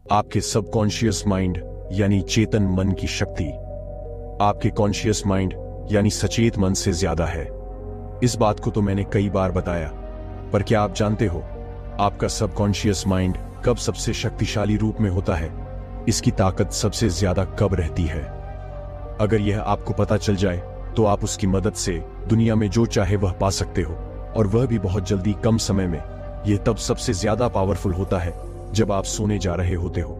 आपके subconscious mind यानी चेतन मन की शक्ति आपके कॉन्शियस माइंड यानी सचेत मन से ज्यादा है। इस बात को तो मैंने कई बार बताया, पर क्या आप जानते हो आपका सबकॉन्शियस माइंड कब सबसे शक्तिशाली रूप में होता है? इसकी ताकत सबसे ज्यादा कब रहती है? अगर यह आपको पता चल जाए तो आप उसकी मदद से दुनिया में जो चाहे वह पा सकते हो, और वह भी बहुत जल्दी, कम समय में। यह तब सबसे ज्यादा पावरफुल होता है जब आप सोने जा रहे होते हो।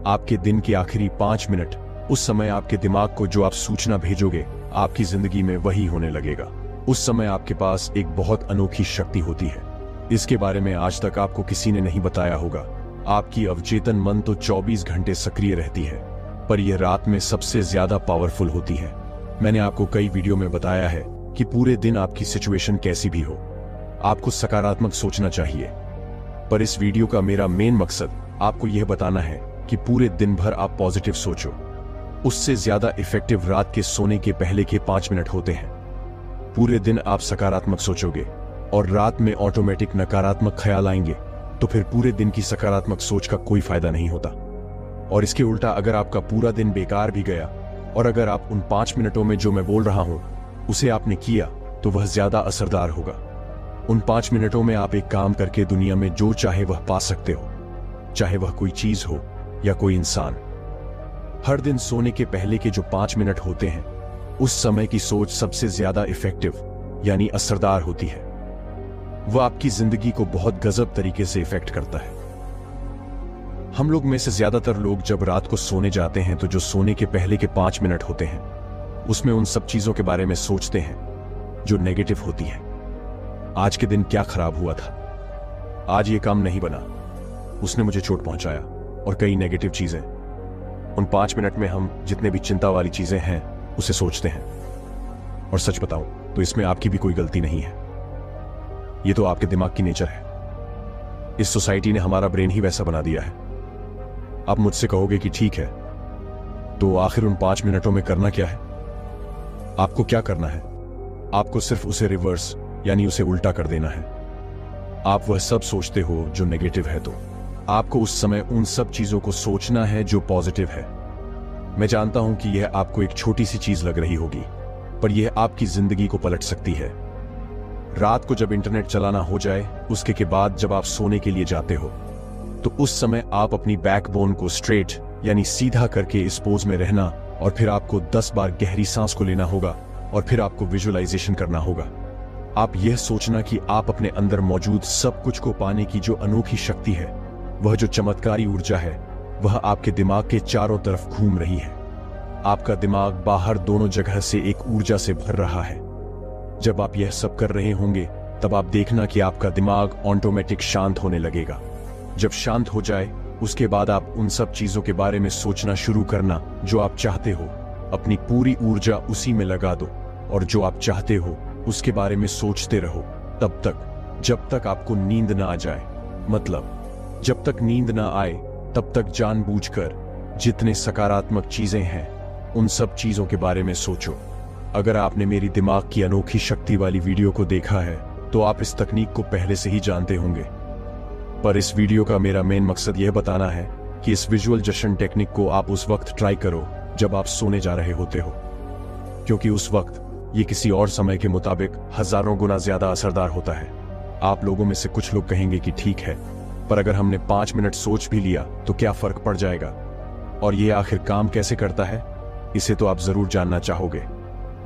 आपके दिन के आखिरी 5 मिनट, उस समय आपके दिमाग को जो आप सूचना भेजोगे आपकी जिंदगी में वही होने लगेगा। उस समय आपके पास एक बहुत अनोखी शक्ति होती है। इसके बारे में आज तक आपको किसी ने नहीं बताया होगा। आपकी अवचेतन मन तो 24 घंटे सक्रिय रहती है, पर यह रात में सबसे ज्यादा पावरफुल होती है। मैंने आपको कई वीडियो में बताया है कि पूरे दिन आपकी सिचुएशन कैसी भी हो, आपको सकारात्मक सोचना चाहिए। पर इस वीडियो का मेरा मेन मकसद आपको यह बताना है कि पूरे दिन भर आप पॉजिटिव सोचो। उससे ज्यादा इफेक्टिव रात के सोने के पहले के 5 मिनट होते हैं। पूरे दिन आप सकारात्मक सोचोगे और रात में ऑटोमेटिक नकारात्मक ख्याल आएंगे, तो फिर पूरे दिन की सकारात्मक सोच का कोई फायदा नहीं होता। और इसके उल्टा, अगर आपका पूरा दिन बेकार भी गया और अगर आप उन 5 मिनटों में जो मैं बोल रहा हूं उसे आपने किया, तो वह ज्यादा असरदार होगा। उन 5 मिनटों में आप एक काम करके दुनिया में जो चाहे वह पा सकते हो, चाहे वह कोई चीज हो या कोई इंसान। हर दिन सोने के पहले के जो 5 मिनट होते हैं, उस समय की सोच सबसे ज्यादा इफेक्टिव यानी असरदार होती है। वह आपकी जिंदगी को बहुत गजब तरीके से इफेक्ट करता है। हम लोग में से ज्यादातर लोग जब रात को सोने जाते हैं तो जो सोने के पहले के 5 मिनट होते हैं, उसमें उन सब चीजों के बारे में सोचते हैं जो नेगेटिव होती है। आज के दिन क्या खराब हुआ था, आज ये काम नहीं बना, उसने मुझे चोट पहुंचाया, और कई नेगेटिव चीजें। उन 5 मिनट में हम जितने भी चिंता वाली चीजें हैं उसे सोचते हैं। और सच बताऊं तो इसमें आपकी भी कोई गलती नहीं है, ये तो आपके दिमाग की नेचर है। इस सोसाइटी ने हमारा ब्रेन ही वैसा बना दिया है। आप मुझसे कहोगे कि ठीक है, तो आखिर उन 5 मिनटों में करना क्या है? आपको क्या करना है? आपको सिर्फ उसे रिवर्स यानी उसे उल्टा कर देना है। आप वह सब सोचते हो जो नेगेटिव है, तो आपको उस समय उन सब चीजों को सोचना है जो पॉजिटिव है। मैं जानता हूं कि यह आपको एक छोटी सी चीज लग रही होगी, पर यह आपकी जिंदगी को पलट सकती है। रात को जब इंटरनेट चलाना हो जाए, उसके के बाद जब आप सोने के लिए जाते हो, तो उस समय आप अपनी बैकबोन को स्ट्रेट यानी सीधा करके इस पोज में रहना, और फिर आपको 10 बार गहरी सांस को लेना होगा, और फिर आपको विजुअलाइजेशन करना होगा। आप यह सोचना कि आप अपने अंदर मौजूद सब कुछ को पाने की जो अनोखी शक्ति है, वह जो चमत्कारी ऊर्जा है, वह आपके दिमाग के चारों तरफ घूम रही है। आपका दिमाग बाहर दोनों जगह से एक ऊर्जा से भर रहा है। जब आप यह सब कर रहे होंगे, तब आप देखना कि आपका दिमाग ऑटोमेटिक शांत होने लगेगा। जब शांत हो जाए, उसके बाद आप उन सब चीजों के बारे में सोचना शुरू करना जो आप चाहते हो। अपनी पूरी ऊर्जा उसी में लगा दो, और जो आप चाहते हो उसके बारे में सोचते रहो, तब तक जब तक आपको नींद ना आ जाए। मतलब जब तक नींद ना आए, तब तक जानबूझकर जितने सकारात्मक चीजें हैं उन सब चीजों के बारे में सोचो। अगर आपने मेरी दिमाग की अनोखी शक्ति वाली वीडियो को देखा है, तो आप इस तकनीक को पहले से ही जानते होंगे। पर इस वीडियो का मेरा मेन मकसद यह बताना है कि इस विजुअल जशन टेक्निक को आप उस वक्त ट्राई करो जब आप सोने जा रहे होते हो, क्योंकि उस वक्त ये किसी और समय के मुताबिक हजारों गुना ज्यादा असरदार होता है। आप लोगों में से कुछ लोग कहेंगे कि ठीक है, पर अगर हमने 5 मिनट सोच भी लिया तो क्या फर्क पड़ जाएगा, और ये आखिर काम कैसे करता है, इसे तो आप जरूर जानना चाहोगे।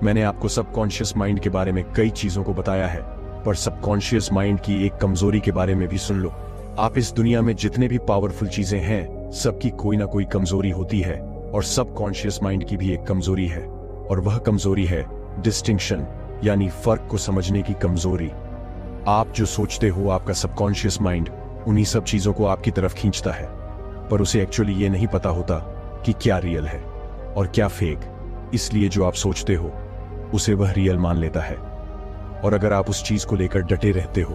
मैंने आपको सबकॉन्शियस माइंड के बारे में कई चीजों को बताया है, पर सबकॉन्शियस माइंड की एक कमजोरी के बारे में भी सुन लो। आप इस दुनिया में जितने भी पावरफुल चीजें हैं, सबकी कोई ना कोई कमजोरी होती है, और सबकॉन्शियस माइंड की भी एक कमजोरी है, और वह कमजोरी है डिस्टिंक्शन यानी फर्क को समझने की कमजोरी। आप जो सोचते हो, आपका सबकॉन्शियस माइंड उन्हीं सब चीजों को आपकी तरफ खींचता है, पर उसे एक्चुअली ये नहीं पता होता कि क्या रियल है और क्या फेक। इसलिए जो आप सोचते हो उसे वह रियल मान लेता है, और अगर आप उस चीज को लेकर डटे रहते हो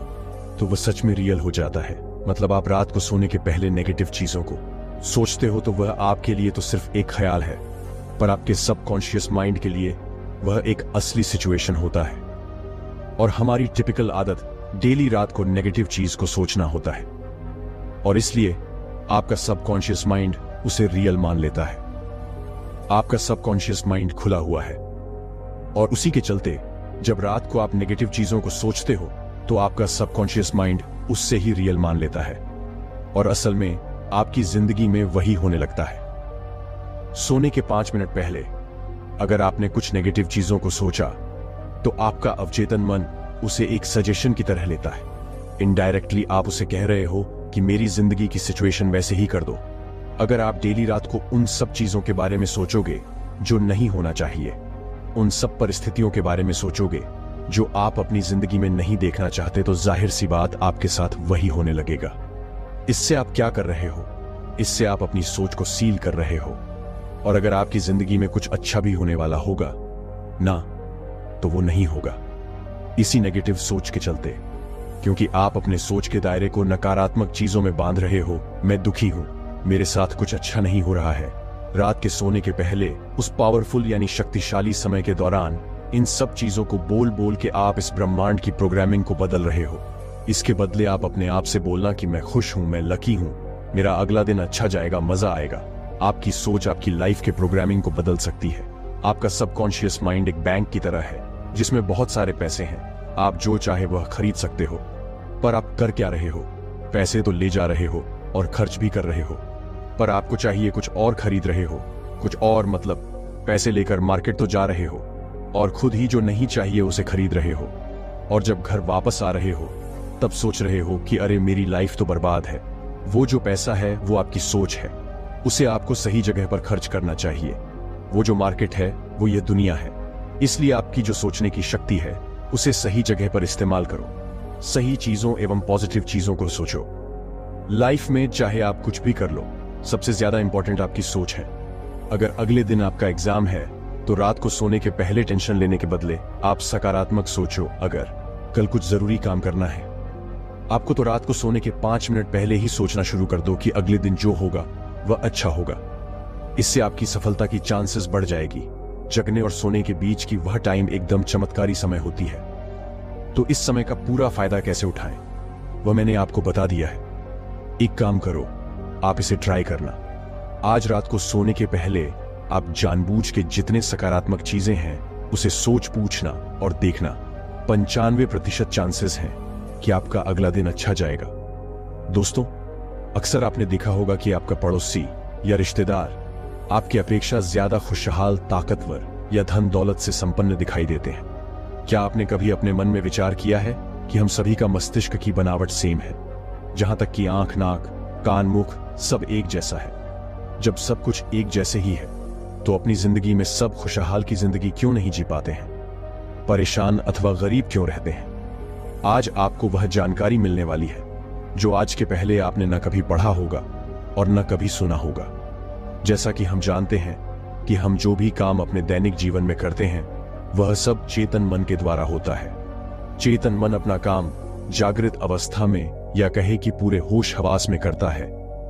तो वह सच में रियल हो जाता है। मतलब आप रात को सोने के पहले नेगेटिव चीजों को सोचते हो तो वह आपके लिए तो सिर्फ एक ख्याल है, पर आपके सबकॉन्शियस माइंड के लिए वह एक असली सिचुएशन होता है। और हमारी टिपिकल आदत डेली रात को नेगेटिव चीज को सोचना होता है, और इसलिए आपका सबकॉन्शियस माइंड उसे रियल मान लेता है। आपका सबकॉन्शियस माइंड खुला हुआ है और उसी के चलते जब रात को आप नेगेटिव चीजों को सोचते हो तो आपका सबकॉन्शियस माइंड उससे ही रियल मान लेता है और असल में आपकी जिंदगी में वही होने लगता है। सोने के 5 मिनट पहले अगर आपने कुछ नेगेटिव चीजों को सोचा तो आपका अवचेतन मन उसे एक सजेशन की तरह लेता है। इनडायरेक्टली आप उसे कह रहे हो कि मेरी जिंदगी की सिचुएशन वैसे ही कर दो। अगर आप डेली रात को उन सब चीजों के बारे में सोचोगे जो नहीं होना चाहिए, उन सब परिस्थितियों के बारे में सोचोगे जो आप अपनी जिंदगी में नहीं देखना चाहते, तो जाहिर सी बात आपके साथ वही होने लगेगा। इससे आप क्या कर रहे हो? इससे आप अपनी सोच को सील कर रहे हो और अगर आपकी जिंदगी में कुछ अच्छा भी होने वाला होगा ना, तो वो नहीं होगा इसी नेगेटिव सोच के चलते, क्योंकि आप अपने सोच के दायरे को नकारात्मक चीजों में बांध रहे हो। मैं दुखी हूं, मेरे साथ कुछ अच्छा नहीं हो रहा है। रात के सोने के पहले उस पावरफुल यानी शक्तिशाली समय के दौरान इन सब चीजों को बोल बोल के आप इस ब्रह्मांड की प्रोग्रामिंग को बदल रहे हो। इसके बदले आप अपने आप से बोलना कि मैं खुश हूं, मैं लकी हूं, मेरा अगला दिन अच्छा जाएगा, मजा आएगा। आपकी सोच आपकी लाइफ के प्रोग्रामिंग को बदल सकती है। आपका सबकॉन्शियस माइंड एक बैंक की तरह है जिसमें बहुत सारे पैसे हैं। आप जो चाहे वह खरीद सकते हो, पर आप कर क्या रहे हो? पैसे तो ले जा रहे हो और खर्च भी कर रहे हो, पर आपको चाहिए कुछ और खरीद रहे हो। कुछ और मतलब पैसे लेकर मार्केट तो जा रहे हो और खुद ही जो नहीं चाहिए उसे खरीद रहे हो, और जब घर वापस आ रहे हो तब सोच रहे हो कि अरे मेरी लाइफ तो बर्बाद है। वो जो पैसा है वो आपकी सोच है, उसे आपको सही जगह पर खर्च करना चाहिए। वो जो मार्केट है वो ये दुनिया है, इसलिए आपकी जो सोचने की शक्ति है उसे सही जगह पर इस्तेमाल करो। सही चीजों एवं पॉजिटिव चीजों को सोचो। लाइफ में चाहे आप कुछ भी कर लो, सबसे ज्यादा इंपॉर्टेंट आपकी सोच है। अगर अगले दिन आपका एग्जाम है तो रात को सोने के पहले टेंशन लेने के बदले आप सकारात्मक सोचो। अगर कल कुछ जरूरी काम करना है आपको, तो रात को सोने के 5 मिनट पहले ही सोचना शुरू कर दो कि अगले दिन जो होगा वह अच्छा होगा। इससे आपकी सफलता की चांसेस बढ़ जाएगी। जगने और सोने के बीच की वह टाइम एकदम चमत्कारी समय होती है। तो इस समय का पूरा फायदा कैसे उठाएं, वह मैंने आपको बता दिया है। एक काम करो, आप इसे ट्राई करना। आज रात को सोने के पहले आप जानबूझ के जितने सकारात्मक चीजें हैं उसे सोच पूछना और देखना। 95% चांसेस हैं कि आपका अगला दिन अच्छा जाएगा। दोस्तों, अक्सर आपने देखा होगा कि आपका पड़ोसी या रिश्तेदार आपकी अपेक्षा ज्यादा खुशहाल, ताकतवर या धन दौलत से संपन्न दिखाई देते हैं। क्या आपने कभी अपने मन में विचार किया है कि हम सभी का मस्तिष्क की बनावट सेम है? जहां तक कि आंख, नाक, कान, मुख सब एक जैसा है। जब सब कुछ एक जैसे ही है तो अपनी जिंदगी में सब खुशहाल की जिंदगी क्यों नहीं जी पाते हैं? परेशान अथवा गरीब क्यों रहते हैं? आज आपको वह जानकारी मिलने वाली है जो आज के पहले आपने न कभी पढ़ा होगा और न कभी सुना होगा। जैसा कि हम जानते हैं कि हम जो भी काम अपने दैनिक जीवन में करते हैं वह सब चेतन मन के द्वारा होता है। चेतन मन अपना काम जागृत अवस्था में या कहे कि पूरे होश हवास में करता है,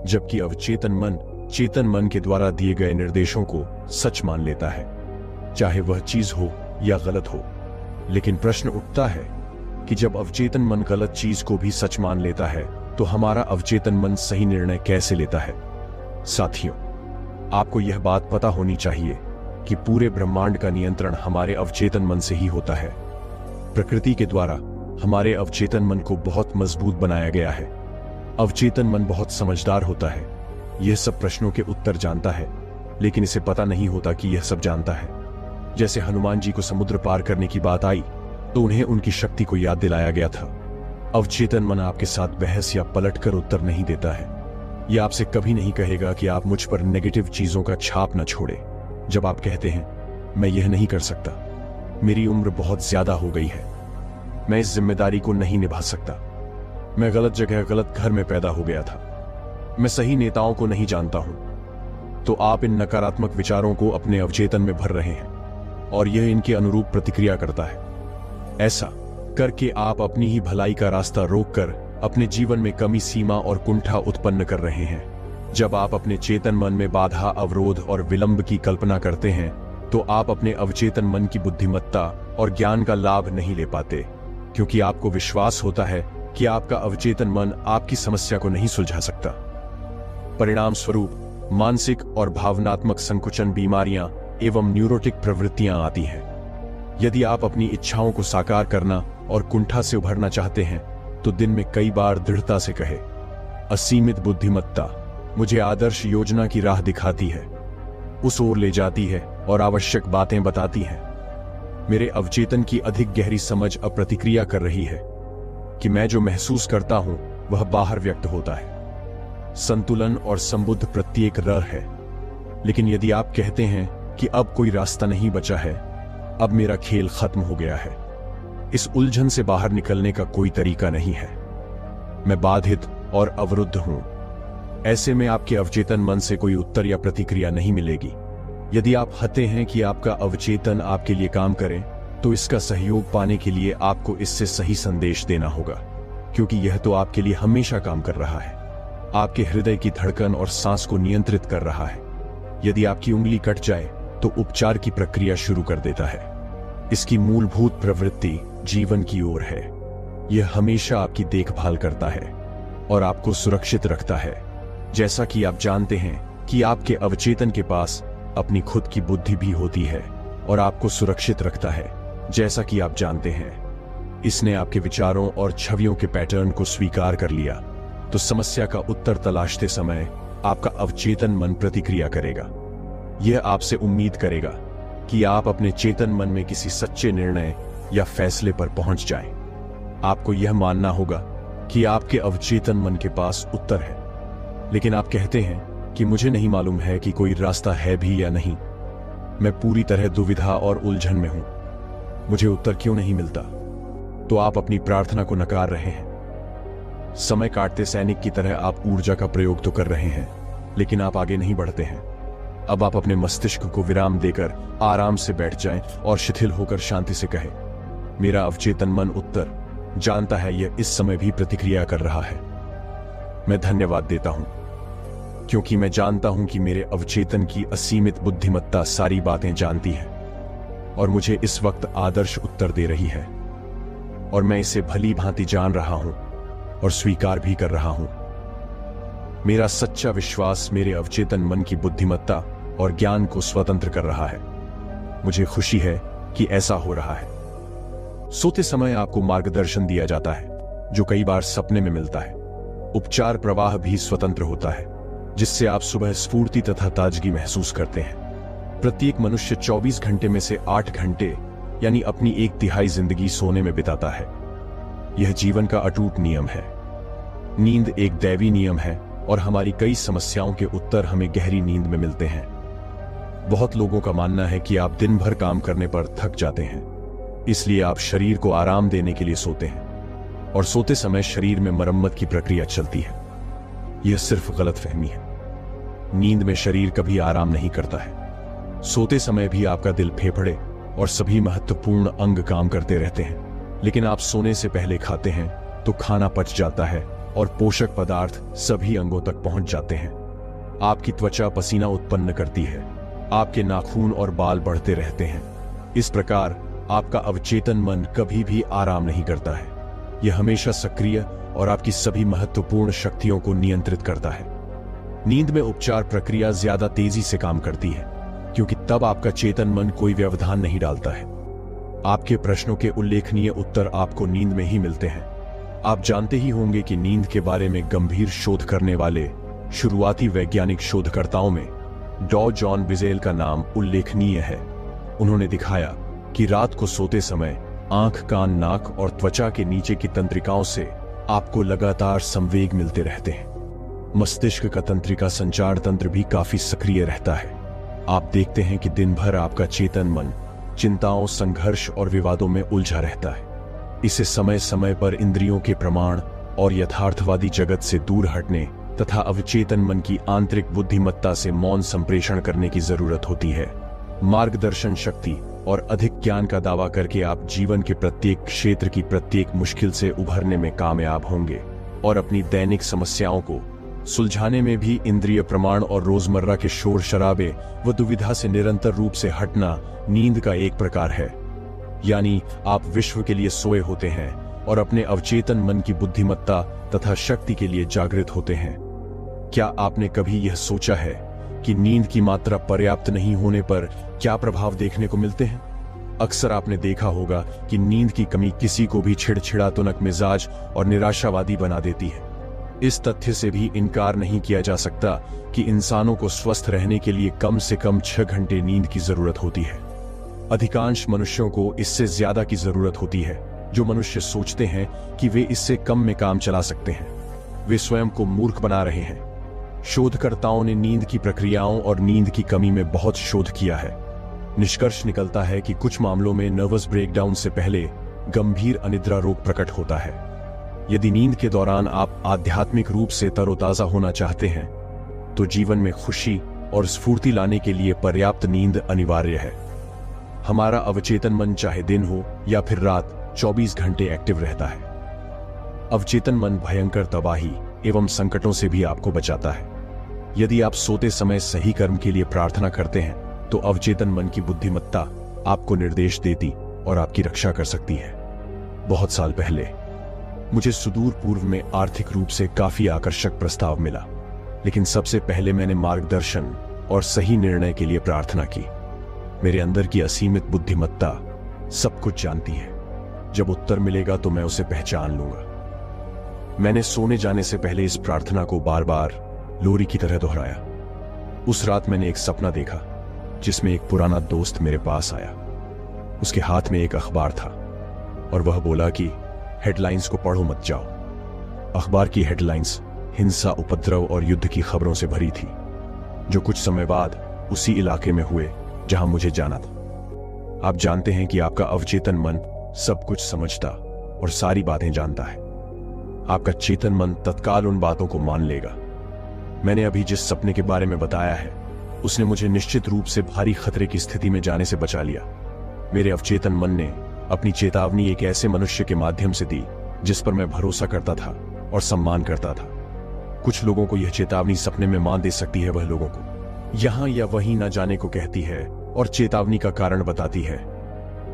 जबकि अवचेतन मन चेतन मन के द्वारा दिए गए निर्देशों को सच मान लेता है, चाहे वह चीज हो या गलत हो। लेकिन प्रश्न उठता है कि जब अवचेतन मन गलत चीज को भी सच मान लेता है तो हमारा अवचेतन मन सही निर्णय कैसे लेता है? साथियों, आपको यह बात पता होनी चाहिए कि पूरे ब्रह्मांड का नियंत्रण हमारे अवचेतन मन से ही होता है। प्रकृति के द्वारा हमारे अवचेतन मन को बहुत मजबूत बनाया गया है। अवचेतन मन बहुत समझदार होता है। यह सब प्रश्नों के उत्तर जानता है, लेकिन इसे पता नहीं होता कि यह सब जानता है। जैसे हनुमान जी को समुद्र पार करने की बात आई तो उन्हें उनकी शक्ति को याद दिलाया गया था। अवचेतन मन आपके साथ बहस या पलटकर उत्तर नहीं देता है। यह आपसे कभी नहीं कहेगा कि आप मुझ पर नेगेटिव चीजों का छाप न छोड़े। जब आप कहते हैं मैं यह नहीं कर सकता, मेरी उम्र बहुत ज्यादा हो गई है, मैं इस जिम्मेदारी को नहीं निभा सकता, मैं गलत जगह गलत घर में पैदा हो गया था, मैं सही नेताओं को नहीं जानता हूं, तो आप इन नकारात्मक विचारों को अपने अवचेतन में भर रहे हैं और यह इनके अनुरूप प्रतिक्रिया करता है। ऐसा करके आप अपनी ही भलाई का रास्ता रोककर अपने जीवन में कमी, सीमा और कुंठा उत्पन्न कर रहे हैं। जब आप अपने चेतन मन में बाधा, अवरोध और विलंब की कल्पना करते हैं तो आप अपने अवचेतन मन की बुद्धिमत्ता और ज्ञान का लाभ नहीं ले पाते, क्योंकि आपको विश्वास होता है कि आपका अवचेतन मन आपकी समस्या को नहीं सुलझा सकता। परिणाम स्वरूप मानसिक और भावनात्मक संकुचन बीमारियां एवं न्यूरोटिक प्रवृत्तियां आती हैं। यदि आप अपनी इच्छाओं को साकार करना और कुंठा से उभरना चाहते हैं तो दिन में कई बार दृढ़ता से कहे, असीमित बुद्धिमत्ता मुझे आदर्श योजना की राह दिखाती है, उस ओर ले जाती है और आवश्यक बातें बताती है। मेरे अवचेतन की अधिक गहरी समझ अब प्रतिक्रिया कर रही है कि मैं जो महसूस करता हूं वह बाहर व्यक्त होता है। संतुलन और संबुद्ध प्रत्येक रह है। लेकिन यदि आप कहते हैं कि अब कोई रास्ता नहीं बचा है, अब मेरा खेल खत्म हो गया है, इस उलझन से बाहर निकलने का कोई तरीका नहीं है, मैं बाधित और अवरुद्ध हूं, ऐसे में आपके अवचेतन मन से कोई उत्तर या प्रतिक्रिया नहीं मिलेगी। यदि आप हते हैं कि आपका अवचेतन आपके लिए काम करे, तो इसका सहयोग पाने के लिए आपको इससे सही संदेश देना होगा, क्योंकि यह तो आपके लिए हमेशा काम कर रहा है, आपके हृदय की धड़कन और सांस को नियंत्रित कर रहा है। यदि आपकी उंगली कट जाए तो उपचार की प्रक्रिया शुरू कर देता है। इसकी मूलभूत प्रवृत्ति जीवन की ओर है। यह हमेशा आपकी देखभाल करता है और आपको सुरक्षित रखता है। जैसा कि आप जानते हैं कि आपके अवचेतन के पास अपनी खुद की बुद्धि भी होती है और आपको सुरक्षित रखता है। जैसा कि आप जानते हैं, इसने आपके विचारों और छवियों के पैटर्न को स्वीकार कर लिया, तो समस्या का उत्तर तलाशते समय आपका अवचेतन मन प्रतिक्रिया करेगा। यह आपसे उम्मीद करेगा कि आप अपने चेतन मन में किसी सच्चे निर्णय या फैसले पर पहुंच जाएं। आपको यह मानना होगा कि आपके अवचेतन मन के पास उत्तर है, लेकिन आप कहते हैं कि मुझे नहीं मालूम है कि कोई रास्ता है भी या नहीं। मैं पूरी तरह दुविधा और उलझन में हूं, मुझे उत्तर क्यों नहीं मिलता? तो आप अपनी प्रार्थना को नकार रहे हैं। समय काटते सैनिक की तरह आप ऊर्जा का प्रयोग तो कर रहे हैं, लेकिन आप आगे नहीं बढ़ते हैं। अब आप अपने मस्तिष्क को विराम देकर आराम से बैठ जाएं और शिथिल होकर शांति से कहें, मेरा अवचेतन मन उत्तर जानता है, यह इस समय भी प्रतिक्रिया कर रहा है। मैं धन्यवाद देता हूं, क्योंकि मैं जानता हूं कि मेरे अवचेतन की असीमित बुद्धिमत्ता सारी बातें जानती है और मुझे इस वक्त आदर्श उत्तर दे रही है, और मैं इसे भली भांति जान रहा हूं और स्वीकार भी कर रहा हूं। मेरा सच्चा विश्वास मेरे अवचेतन मन की बुद्धिमत्ता और ज्ञान को स्वतंत्र कर रहा है। मुझे खुशी है कि ऐसा हो रहा है। सोते समय आपको मार्गदर्शन दिया जाता है, जो कई बार सपने में मिलता है। उपचार प्रवाह भी स्वतंत्र होता है, जिससे आप सुबह स्फूर्ति तथा ताजगी महसूस करते हैं। प्रत्येक मनुष्य 24 घंटे में से 8 घंटे यानी अपनी 1/3 जिंदगी सोने में बिताता है। यह जीवन का अटूट नियम है। नींद एक दैवी नियम है और हमारी कई समस्याओं के उत्तर हमें गहरी नींद में मिलते हैं। बहुत लोगों का मानना है कि आप दिन भर काम करने पर थक जाते हैं, इसलिए आप शरीर को आराम देने के लिए सोते हैं, और सोते समय शरीर में मरम्मत की प्रक्रिया चलती है। यह सिर्फ गलतफहमी है। नींद में शरीर कभी आराम नहीं करता है। सोते समय भी आपका दिल, फेफड़े और सभी महत्वपूर्ण अंग काम करते रहते हैं, लेकिन आप सोने से पहले खाते हैं तो खाना पच जाता है और पोषक पदार्थ सभी अंगों तक पहुंच जाते हैं। आपकी त्वचा पसीना उत्पन्न करती है, आपके नाखून और बाल बढ़ते रहते हैं। इस प्रकार आपका अवचेतन मन कभी भी आराम नहीं करता है। यह हमेशा सक्रिय और आपकी सभी महत्वपूर्ण शक्तियों को नियंत्रित करता है। नींद में उपचार प्रक्रिया ज्यादा तेजी से काम करती है, क्योंकि तब आपका चेतन मन कोई व्यवधान नहीं डालता है। आपके प्रश्नों के उल्लेखनीय उत्तर आपको नींद में ही मिलते हैं। आप जानते ही होंगे कि नींद के बारे में गंभीर शोध करने वाले शुरुआती वैज्ञानिक शोधकर्ताओं में डॉ जॉन बिजेल का नाम उल्लेखनीय है। उन्होंने दिखाया कि रात को सोते समय आंख, कान, नाक और त्वचा के नीचे की तंत्रिकाओं से आपको लगातार संवेग मिलते रहते हैं। मस्तिष्क का तंत्रिका संचार तंत्र भी काफी सक्रिय रहता है। आप देखते हैं कि दिन भर आपका चेतन मन चिंताओं, संघर्ष और विवादों में उलझा रहता है। इसे समय समय पर इंद्रियों के प्रमाण और यथार्थवादी जगत से दूर हटने तथा अवचेतन मन की आंतरिक बुद्धिमत्ता से मौन संप्रेषण करने की जरूरत होती है। मार्गदर्शन शक्ति और अधिक ज्ञान का दावा करके आप जीवन के प्रत्येक क्षेत्र की प्रत्येक मुश्किल से उभरने में कामयाब होंगे और अपनी दैनिक समस्याओं को सुलझाने में भी इंद्रिय प्रमाण और रोजमर्रा के शोर शराबे व दुविधा से निरंतर रूप से हटना नींद का एक प्रकार है। यानी आप विश्व के लिए सोए होते हैं और अपने अवचेतन मन की बुद्धिमत्ता तथा शक्ति के लिए जागृत होते हैं। क्या आपने कभी यह सोचा है कि नींद की मात्रा पर्याप्त नहीं होने पर क्या प्रभाव देखने को मिलते हैं? अक्सर आपने देखा होगा कि नींद की कमी किसी को भी चिड़चिड़ा, तुनक मिजाज और निराशावादी बना देती है। इस तथ्य से भी इनकार नहीं किया जा सकता कि इंसानों को स्वस्थ रहने के लिए कम से कम 6 घंटे नींद की जरूरत होती है। अधिकांश मनुष्यों को इससे ज्यादा की जरूरत होती है। जो मनुष्य सोचते हैं कि वे इससे कम में काम चला सकते हैं, वे स्वयं को मूर्ख बना रहे हैं। शोधकर्ताओं ने नींद की प्रक्रियाओं और नींद की कमी में बहुत शोध किया है। निष्कर्ष निकलता है कि कुछ मामलों में नर्वस ब्रेकडाउन से पहले गंभीर अनिद्रा रोग प्रकट होता है। यदि नींद के दौरान आप आध्यात्मिक रूप से तरोताजा होना चाहते हैं, तो जीवन में खुशी और स्फूर्ति लाने के लिए पर्याप्त नींद अनिवार्य है। हमारा अवचेतन मन चाहे दिन हो या फिर रात 24 घंटे एक्टिव रहता है। अवचेतन मन भयंकर तबाही एवं संकटों से भी आपको बचाता है। यदि आप सोते समय सही कर्म के लिए प्रार्थना करते हैं, तो अवचेतन मन की बुद्धिमत्ता आपको निर्देश देती और आपकी रक्षा कर सकती है। बहुत साल पहले मुझे सुदूर पूर्व में आर्थिक रूप से काफी आकर्षक प्रस्ताव मिला, लेकिन सबसे पहले मैंने मार्गदर्शन और सही निर्णय के लिए प्रार्थना की। मेरे अंदर की असीमित बुद्धिमत्ता सब कुछ जानती है। जब उत्तर मिलेगा तो मैं उसे पहचान लूंगा। मैंने सोने जाने से पहले इस प्रार्थना को बार बार लोरी की तरह दोहराया। उस रात मैंने एक सपना देखा जिसमें एक पुराना दोस्त मेरे पास आया। उसके हाथ में एक अखबार था और वह बोला कि हेडलाइंस को पढ़ो मत जाओ। अखबार की हेडलाइंस हिंसा, उपद्रव और युद्ध की खबरों से भरी थी, जो कुछ समय बाद उसी इलाके में हुए जहां मुझे जाना था। आप जानते हैं कि आपका अवचेतन मन सब कुछ समझता और सारी बातें जानता है। आपका चेतन मन तत्काल उन बातों को मान लेगा। मैंने अभी जिस सपने के बारे में बताया है, उसने मुझे निश्चित रूप से भारी खतरे की स्थिति में जाने से बचा लिया। मेरे अवचेतन मन ने अपनी चेतावनी एक ऐसे मनुष्य के माध्यम से दी जिस पर मैं भरोसा करता था और सम्मान करता था। कुछ लोगों को यह चेतावनी सपने में मान दे सकती है, वह लोगों को यहां या वहीं न जाने को कहती है और चेतावनी का कारण बताती है।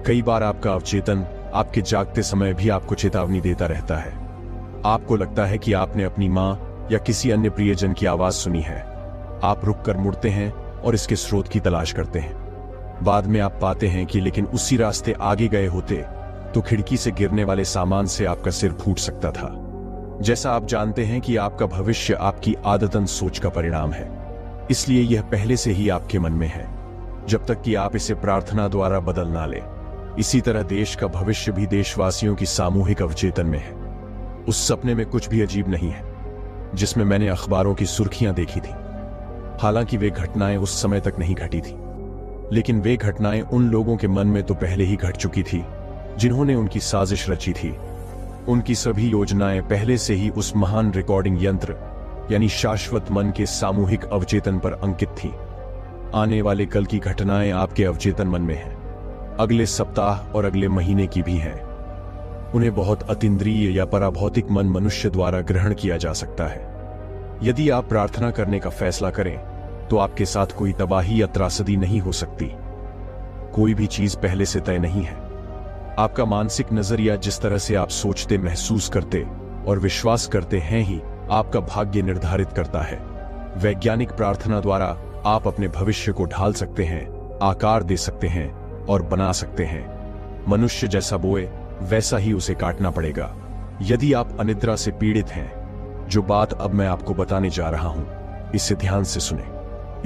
कई बार आपका अवचेतन आपके जागते समय भी आपको चेतावनी देता रहता है। आपको लगता है कि आपने अपनी मां या किसी अन्य प्रियजन की आवाज सुनी है। आप रुककर मुड़ते हैं और इसके स्रोत की तलाश करते हैं। बाद में आप पाते हैं कि लेकिन उसी रास्ते आगे गए होते तो खिड़की से गिरने वाले सामान से आपका सिर फूट सकता था। जैसा आप जानते हैं कि आपका भविष्य आपकी आदतन सोच का परिणाम है, इसलिए यह पहले से ही आपके मन में है, जब तक कि आप इसे प्रार्थना द्वारा बदल ना ले। इसी तरह देश का भविष्य भी देशवासियों की सामूहिक अवचेतन में है। उस सपने में कुछ भी अजीब नहीं है जिसमें मैंने अखबारों की सुर्खियां देखी थी। हालांकि वे घटनाएं उस समय तक नहीं घटी थी, लेकिन वे घटनाएं उन लोगों के मन में तो पहले ही घट चुकी थी जिन्होंने उनकी साजिश रची थी। उनकी सभी योजनाएं पहले से ही उस महान रिकॉर्डिंग यंत्र यानी शाश्वत मन के सामूहिक अवचेतन पर अंकित थी। आने वाले कल की घटनाएं आपके अवचेतन मन में हैं, अगले सप्ताह और अगले महीने की भी हैं। उन्हें बहुत अतीन्द्रिय या पराभौतिक मन मनुष्य द्वारा ग्रहण किया जा सकता है। यदि आप प्रार्थना करने का फैसला करें तो आपके साथ कोई तबाही या त्रासदी नहीं हो सकती। कोई भी चीज पहले से तय नहीं है। आपका मानसिक नजरिया, जिस तरह से आप सोचते, महसूस करते और विश्वास करते हैं, ही आपका भाग्य निर्धारित करता है। वैज्ञानिक प्रार्थना द्वारा आप अपने भविष्य को ढाल सकते हैं, आकार दे सकते हैं और बना सकते हैं। मनुष्य जैसा बोए वैसा ही उसे काटना पड़ेगा। यदि आप अनिद्रा से पीड़ित हैं, जो बात अब मैं आपको बताने जा रहा हूं, इसे ध्यान से सुने।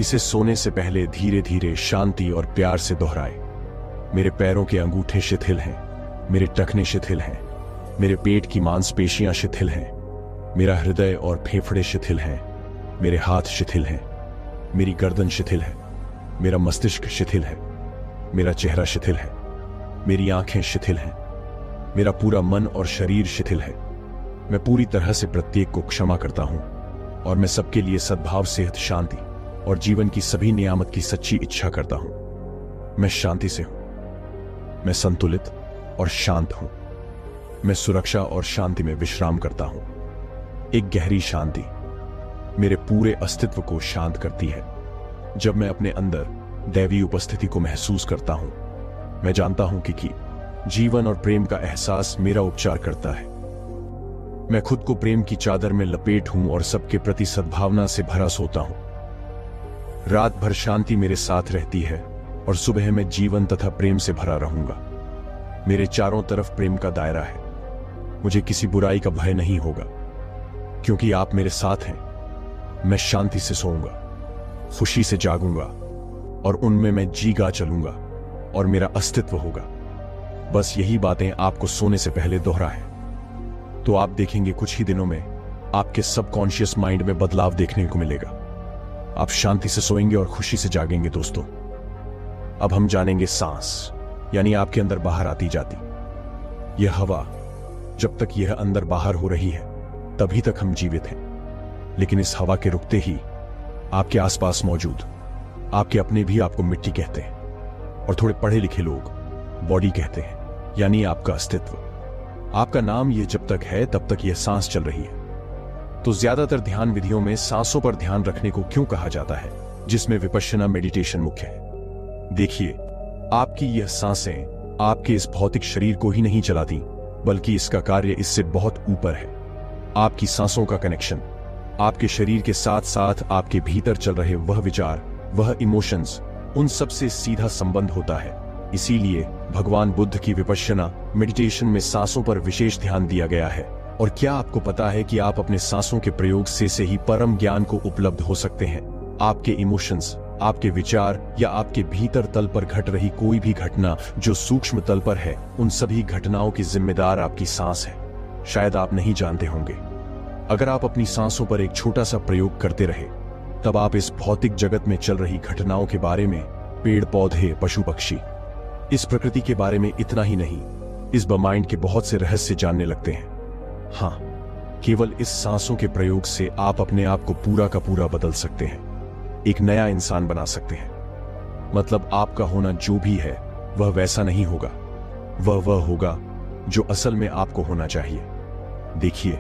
इसे सोने से पहले धीरे धीरे शांति और प्यार से दोहराए। मेरे पैरों के अंगूठे शिथिल हैं, मेरे टखने शिथिल हैं, मेरे पेट की मांसपेशियां शिथिल हैं, मेरा हृदय और फेफड़े शिथिल हैं, मेरे हाथ शिथिल हैं, मेरी गर्दन शिथिल है, मेरा मस्तिष्क शिथिल है, मेरा चेहरा शिथिल है, मेरी आंखें शिथिल हैं, मेरा पूरा मन और शरीर शिथिल है। मैं पूरी तरह से प्रत्येक को क्षमा करता हूं और मैं सबके लिए सद्भाव, सेहत, शांति और जीवन की सभी नियामत की सच्ची इच्छा करता हूं। मैं शांति से हूं, मैं संतुलित और शांत हूं, मैं सुरक्षा और शांति में विश्राम करता हूं। एक गहरी शांति मेरे पूरे अस्तित्व को शांत करती है। जब मैं अपने अंदर दैवीय उपस्थिति को महसूस करता हूं, मैं जानता हूं कि जीवन और प्रेम का एहसास मेरा उपचार करता है। मैं खुद को प्रेम की चादर में लपेट हूं और सबके प्रति सद्भावना से भरा सोता हूं। रात भर शांति मेरे साथ रहती है और सुबह मैं जीवन तथा प्रेम से भरा रहूंगा। मेरे चारों तरफ प्रेम का दायरा है। मुझे किसी बुराई का भय नहीं होगा, क्योंकि आप मेरे साथ हैं। मैं शांति से सोऊंगा, खुशी से जागूंगा और उनमें मैं जीगा चलूंगा और मेरा अस्तित्व होगा। बस यही बातें आपको सोने से पहले दोहराएं, तो आप देखेंगे कुछ ही दिनों में आपके सबकॉन्शियस माइंड में बदलाव देखने को मिलेगा। आप शांति से सोएंगे और खुशी से जागेंगे। दोस्तों, अब हम जानेंगे सांस, यानी आपके अंदर बाहर आती जाती यह हवा। जब तक यह अंदर बाहर हो रही है तभी तक हम जीवित हैं, लेकिन इस हवा के रुकते ही आपके आसपास मौजूद आपके अपने भी आपको मिट्टी कहते हैं, और थोड़े पढ़े लिखे लोग बॉडी कहते हैं, यानी आपका अस्तित्व, आपका नाम। ये जब तक है तब तक यह सांस चल रही है। तो ज्यादातर ध्यान विधियों में सांसों पर ध्यान रखने को क्यों कहा जाता है, जिसमें विपश्यना मेडिटेशन मुख्य है? देखिए, आपकी यह सांसें आपके इस भौतिक शरीर को ही नहीं चलाती, बल्कि इसका कार्य इससे बहुत ऊपर है। आपकी सांसों का कनेक्शन आपके शरीर के साथ साथ आपके भीतर चल रहे वह विचार, वह इमोशंस, उन सब से सीधा संबंध होता है। इसीलिए भगवान बुद्ध की विपश्यना मेडिटेशन में सांसों पर विशेष ध्यान दिया गया है। और क्या आपको पता है कि आप अपने सांसों के प्रयोग से ही परम ज्ञान को उपलब्ध हो सकते हैं? आपके इमोशंस, आपके विचार या आपके भीतर तल पर घट रही कोई भी घटना जो सूक्ष्म तल पर है, उन सभी घटनाओं की जिम्मेदार आपकी सांस है। शायद आप नहीं जानते होंगे, अगर आप अपनी सांसों पर एक छोटा सा प्रयोग करते रहे, तब आप इस भौतिक जगत में चल रही घटनाओं के बारे में, पेड़ पौधे, पशु पक्षी, इस प्रकृति के बारे में इतना ही नहीं, इस ब्रह्मांड के बहुत से रहस्य जानने लगते हैं। हाँ, केवल इस सांसों के प्रयोग से आप अपने आप को पूरा का पूरा बदल सकते हैं, एक नया इंसान बना सकते हैं। मतलब आपका होना जो भी है वह वैसा नहीं होगा, वह होगा जो असल में आपको होना चाहिए। देखिए,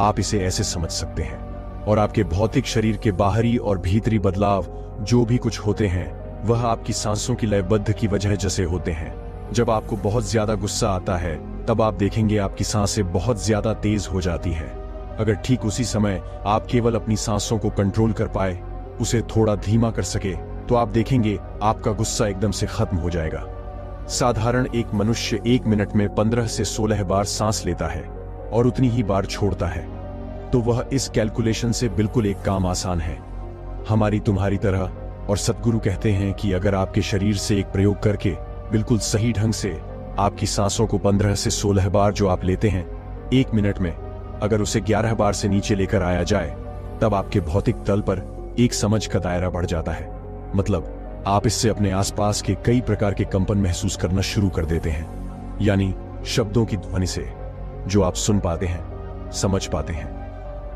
आप इसे ऐसे समझ सकते हैं, और आपके भौतिक शरीर के बाहरी और भीतरी बदलाव जो भी कुछ होते हैं, वह आपकी सांसों की लयबद्ध की वजह जैसे होते हैं। जब आपको बहुत ज्यादा गुस्सा आता है, तब आप देखेंगे आपकी सांसें बहुत ज्यादा तेज हो जाती है। अगर ठीक उसी समय आप केवल अपनी सांसों को कंट्रोल कर पाए, उसे थोड़ा धीमा कर सके, तो आप देखेंगे आपका गुस्सा एकदम से खत्म हो जाएगा। साधारण एक मनुष्य 1 मिनट में 15 से 16 बार सांस लेता है और उतनी ही बार छोड़ता है। तो वह इस कैलकुलेशन से बिल्कुल एक काम आसान है, हमारी तुम्हारी तरह। और सद्गुरु कहते हैं कि अगर आपके शरीर से एक प्रयोग करके बिल्कुल सही ढंग से आपकी सांसों को 15 से 16 बार जो आप लेते हैं 1 मिनट में, अगर उसे 11 बार से नीचे लेकर आया जाए, तब आपके भौतिक तल पर एक समझ का दायरा बढ़ जाता है। मतलब आप इससे अपने आसपास के कई प्रकार के कंपन महसूस करना शुरू कर देते हैं, यानी शब्दों की ध्वनि से जो आप सुन पाते हैं, समझ पाते हैं,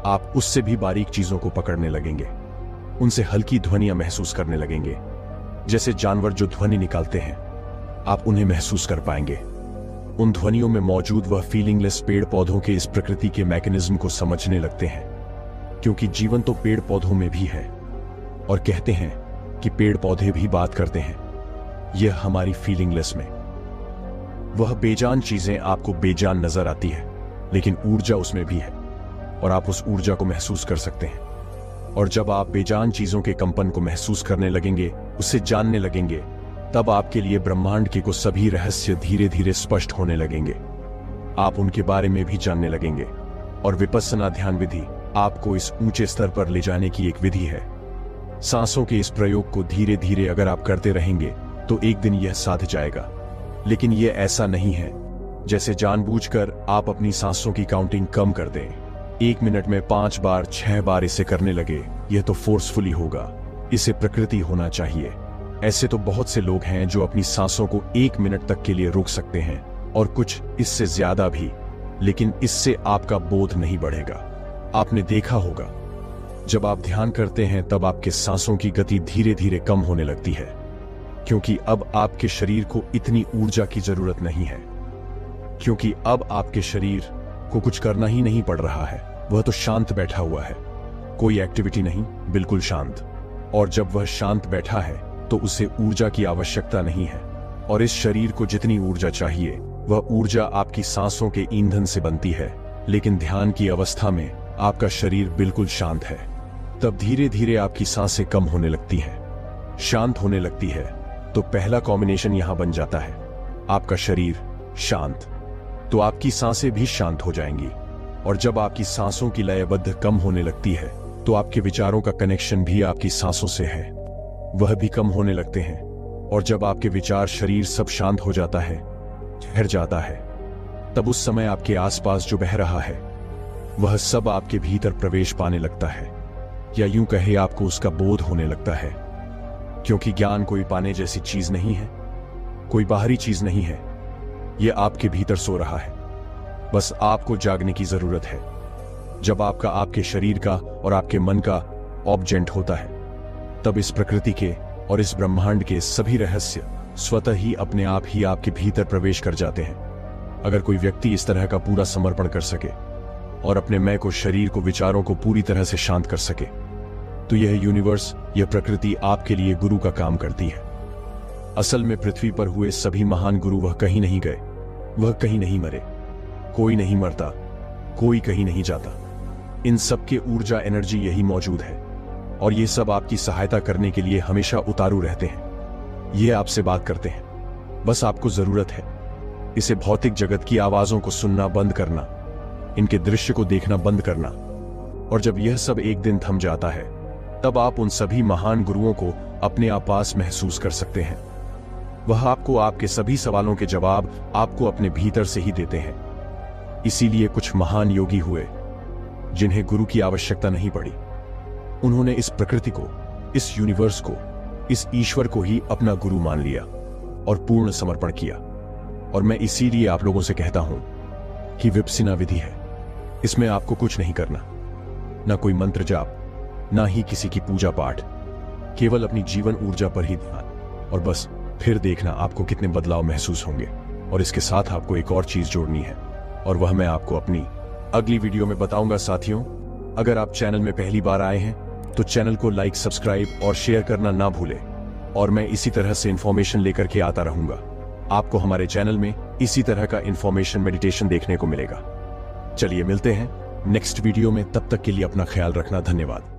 आप उससे भी बारीक चीजों को पकड़ने लगेंगे, उनसे हल्की ध्वनियां महसूस करने लगेंगे। जैसे जानवर जो ध्वनि निकालते हैं, आप उन्हें महसूस कर पाएंगे। उन ध्वनियों में मौजूद वह फीलिंगलेस पेड़ पौधों के इस प्रकृति के मैकेनिज्म को समझने लगते हैं, क्योंकि जीवन तो पेड़ पौधों में भी है। और कहते हैं कि पेड़ पौधे भी बात करते हैं। यह हमारी फीलिंगलेस में वह बेजान चीजें आपको बेजान नजर आती है, लेकिन ऊर्जा उसमें भी है और आप उस ऊर्जा को महसूस कर सकते हैं। और जब आप बेजान चीजों के कंपन को महसूस करने लगेंगे, उससे जानने लगेंगे, तब आपके लिए ब्रह्मांड के को सभी रहस्य धीरे धीरे स्पष्ट होने लगेंगे। आप उनके बारे में भी जानने लगेंगे। और विपस्सना ध्यान विधि आपको इस ऊंचे स्तर पर ले जाने की एक विधि है। सांसों के इस प्रयोग को धीरे धीरे अगर आप करते रहेंगे तो एक दिन यह साध जाएगा। लेकिन यह ऐसा नहीं है जैसे जानबूझकर आप अपनी सांसों की काउंटिंग कम कर दें। 1 मिनट में 5 बार 6 बार इसे करने लगे, यह तो फोर्सफुली होगा। इसे प्रकृति होना चाहिए। ऐसे तो बहुत से लोग हैं जो अपनी सांसों को 1 मिनट तक के लिए रोक सकते हैं, और कुछ इससे ज्यादा भी, लेकिन इससे आपका बोध नहीं बढ़ेगा। आपने देखा होगा, जब आप ध्यान करते हैं तब आपके सांसों की गति धीरे धीरे कम होने लगती है, क्योंकि अब आपके शरीर को इतनी ऊर्जा की जरूरत नहीं है, क्योंकि अब आपके शरीर को कुछ करना ही नहीं पड़ रहा है। वह तो शांत बैठा हुआ है, कोई एक्टिविटी नहीं, बिल्कुल शांत। और जब वह शांत बैठा है तो उसे ऊर्जा की आवश्यकता नहीं है। और इस शरीर को जितनी ऊर्जा चाहिए, वह ऊर्जा आपकी सांसों के ईंधन से बनती है। लेकिन ध्यान की अवस्था में आपका शरीर बिल्कुल शांत है। तब धीरे धीरे आपकी सांसें कम होने लगती हैं, शांत होने लगती है। तो पहला कॉम्बिनेशन यहां बन जाता है, आपका शरीर शांत, तो आपकी सांसें भी शांत हो जाएंगी। और जब आपकी सांसों की लयबद्ध कम होने लगती है तो आपके विचारों का कनेक्शन भी आपकी सांसों से है, वह भी कम होने लगते हैं। और जब आपके विचार, शरीर सब शांत हो जाता है, ठहर जाता है, तब उस समय आपके आसपास जो बह रहा है वह सब आपके भीतर प्रवेश पाने लगता है, या यूं कहे आपको उसका बोध होने लगता है। क्योंकि ज्ञान कोई पाने जैसी चीज नहीं है, कोई बाहरी चीज नहीं है, यह आपके भीतर सो रहा है। बस आपको जागने की जरूरत है। जब आपका, आपके शरीर का और आपके मन का ऑब्जेक्ट होता है, तब इस प्रकृति के और इस ब्रह्मांड के सभी रहस्य स्वतः ही अपने आप ही आपके भीतर प्रवेश कर जाते हैं। अगर कोई व्यक्ति इस तरह का पूरा समर्पण कर सके और अपने मैं को, शरीर को, विचारों को पूरी तरह से शांत कर सके, तो यह यूनिवर्स, यह प्रकृति आपके लिए गुरु का काम करती है। असल में पृथ्वी पर हुए सभी महान गुरु वह कहीं नहीं गए, वह कहीं नहीं मरे, कोई नहीं मरता, कोई कहीं नहीं जाता। इन सबके ऊर्जा, एनर्जी यही मौजूद है, और ये सब आपकी सहायता करने के लिए हमेशा उतारू रहते हैं। ये आपसे बात करते हैं, बस आपको जरूरत है इसे भौतिक जगत की आवाजों को सुनना बंद करना, इनके दृश्य को देखना बंद करना। और जब यह सब एक दिन थम जाता है, तब आप उन सभी महान गुरुओं को अपने आप पास महसूस कर सकते हैं। वह आपको आपके सभी सवालों के जवाब आपको अपने भीतर से ही देते हैं। इसीलिए कुछ महान योगी हुए जिन्हें गुरु की आवश्यकता नहीं पड़ी। उन्होंने इस प्रकृति को, इस यूनिवर्स को, इस ईश्वर को ही अपना गुरु मान लिया और पूर्ण समर्पण किया। और मैं इसीलिए आप लोगों से कहता हूं कि विपस्सिना विधि है, इसमें आपको कुछ नहीं करना, ना कोई मंत्र जाप, ना ही किसी की पूजा पाठ, केवल अपनी जीवन ऊर्जा पर ही ध्यान, और बस फिर देखना आपको कितने बदलाव महसूस होंगे। और इसके साथ आपको एक और चीज जोड़नी है, और वह मैं आपको अपनी अगली वीडियो में बताऊंगा। साथियों, अगर आप चैनल में पहली बार आए हैं तो चैनल को लाइक, सब्सक्राइब और शेयर करना ना भूलें। और मैं इसी तरह से इंफॉर्मेशन लेकर के आता रहूंगा। आपको हमारे चैनल में इसी तरह का इंफॉर्मेशन, मेडिटेशन देखने को मिलेगा। चलिए मिलते हैं नेक्स्ट वीडियो में, तब तक के लिए अपना ख्याल रखना। धन्यवाद।